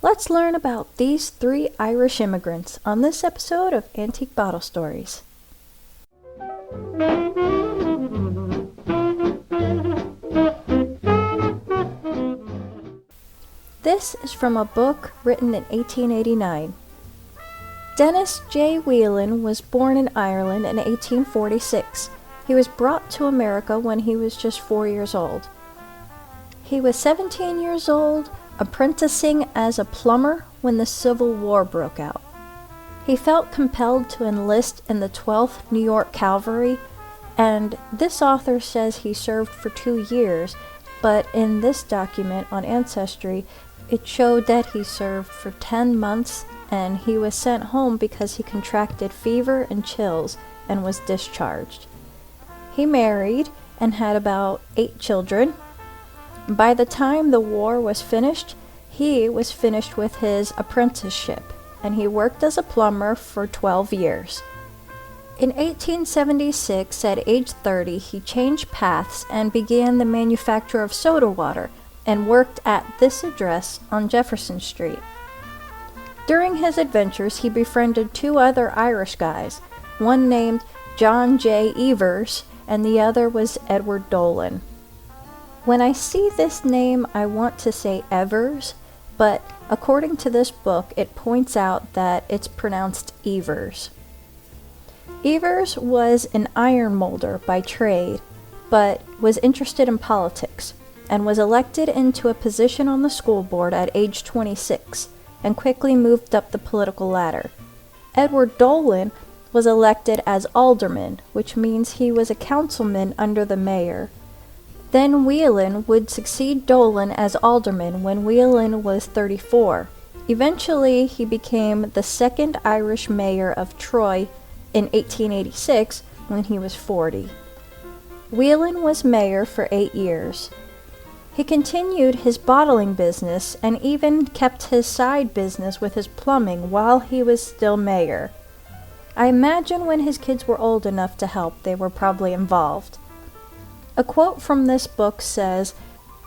Let's learn about these 3 Irish immigrants on this episode of Antique Bottle Stories. This is from a book written in 1889. Dennis J. Whelan was born in Ireland in 1846. He was brought to America when he was just 4 years old. He was 17 years old, apprenticing as a plumber when the Civil War broke out. He felt compelled to enlist in the 12th New York Cavalry, and this author says he served for 2 years, but in this document on Ancestry, it showed that he served for 10 months and he was sent home because he contracted fever and chills and was discharged. He married and had about 8 children. By the time the war was finished, he was finished with his apprenticeship, and he worked as a plumber for 12 years. In 1876, at age 30, he changed paths and began the manufacture of soda water and worked at this address on Jefferson Street. During his adventures, he befriended 2 other Irish guys, one named John J. Evers, and the other was Edward Dolan. When I see this name, I want to say Evers, but according to this book, it points out that it's pronounced Evers. Evers was an iron molder by trade, but was interested in politics, and was elected into a position on the school board at age 26, and quickly moved up the political ladder. Edward Dolan was elected as alderman, which means he was a councilman under the mayor. Then Whelan would succeed Dolan as alderman when Whelan was 34. Eventually, he became the 2nd Irish mayor of Troy in 1886 when he was 40. Whelan was mayor for 8 years. He continued his bottling business and even kept his side business with his plumbing while he was still mayor. I imagine when his kids were old enough to help, they were probably involved. A quote from this book says,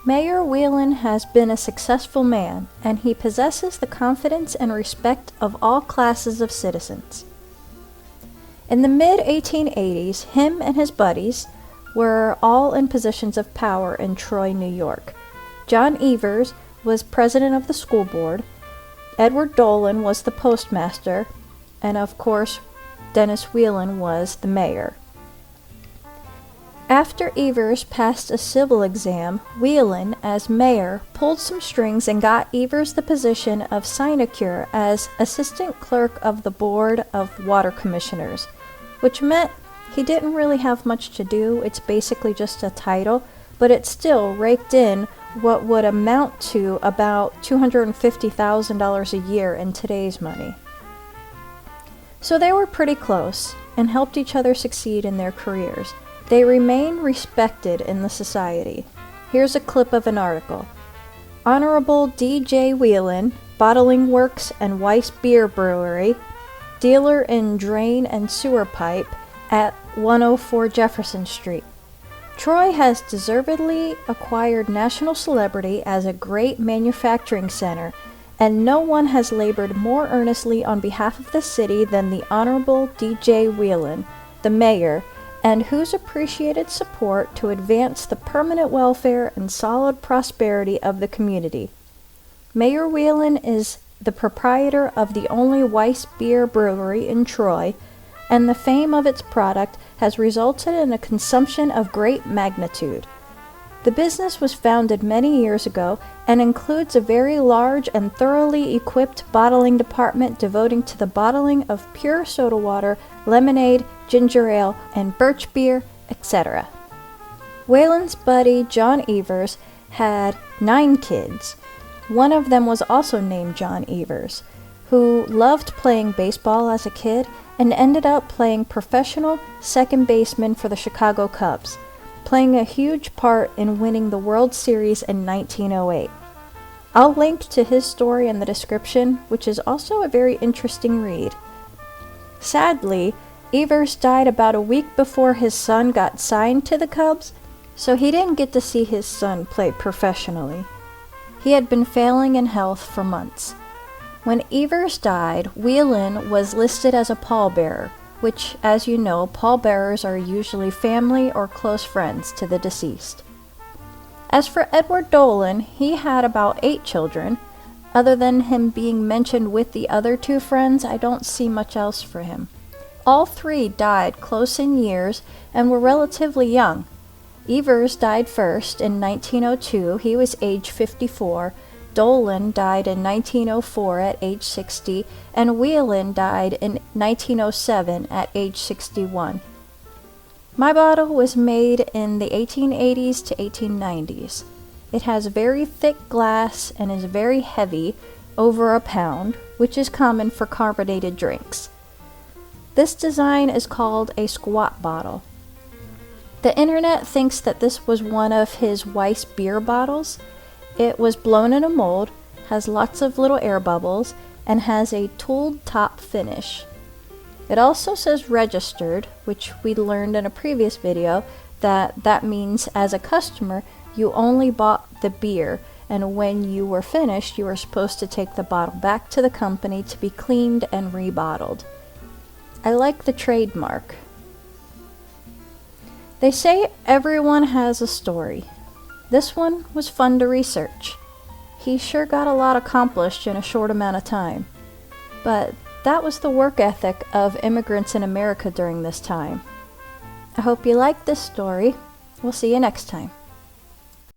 "Mayor Whelan has been a successful man, and he possesses the confidence and respect of all classes of citizens." In the mid-1880s, him and his buddies were all in positions of power in Troy, New York. John Evers was president of the school board, Edward Dolan was the postmaster, and of course, Dennis Whelan was the mayor. After Evers passed a civil exam, Whelan, as mayor, pulled some strings and got Evers the position of sinecure as assistant clerk of the Board of Water Commissioners, which meant he didn't really have much to do. It's basically just a title, but it still raked in what would amount to about $250,000 a year in today's money. So they were pretty close and helped each other succeed in their careers. They remain respected in the society. Here's a clip of an article. Honorable D.J. Whelan, Bottling Works and Weiss Beer Brewery, dealer in drain and sewer pipe, at 104 Jefferson Street. Troy has deservedly acquired national celebrity as a great manufacturing center, and no one has labored more earnestly on behalf of the city than the Honorable D.J. Whelan, the mayor, and whose appreciated support to advance the permanent welfare and solid prosperity of the community. Mayor Whelan is the proprietor of the only Weiss Beer Brewery in Troy, and the fame of its product has resulted in a consumption of great magnitude. The business was founded many years ago and includes a very large and thoroughly equipped bottling department devoting to the bottling of pure soda water, lemonade, ginger ale, and birch beer, etc. Whelan's buddy John Evers had 9 kids. One of them was also named John Evers, who loved playing baseball as a kid and ended up playing professional second baseman for the Chicago Cubs, playing a huge part in winning the World Series in 1908. I'll link to his story in the description, which is also a very interesting read. Sadly, Evers died about a week before his son got signed to the Cubs, so he didn't get to see his son play professionally. He had been failing in health for months. When Evers died, Whelan was listed as a pallbearer, which, as you know, pallbearers are usually family or close friends to the deceased. As for Edward Dolan, he had about 8 children. Other than him being mentioned with the other 2 friends, I don't see much else for him. All 3 died close in years and were relatively young. Evers died first in 1902. He was age 54. Dolan died in 1904 at age 60, and Whelan died in 1907 at age 61. My bottle was made in the 1880s to 1890s. It has very thick glass and is very heavy, over a pound, which is common for carbonated drinks. This design is called a squat bottle. The internet thinks that this was one of his Weiss beer bottles. It was blown in a mold, has lots of little air bubbles, and has a tooled top finish. It also says registered, which we learned in a previous video that means as a customer you only bought the beer, and when you were finished you were supposed to take the bottle back to the company to be cleaned and rebottled. I like the trademark. They say everyone has a story. This one was fun to research. He sure got a lot accomplished in a short amount of time. But that was the work ethic of immigrants in America during this time. I hope you liked this story. We'll see you next time.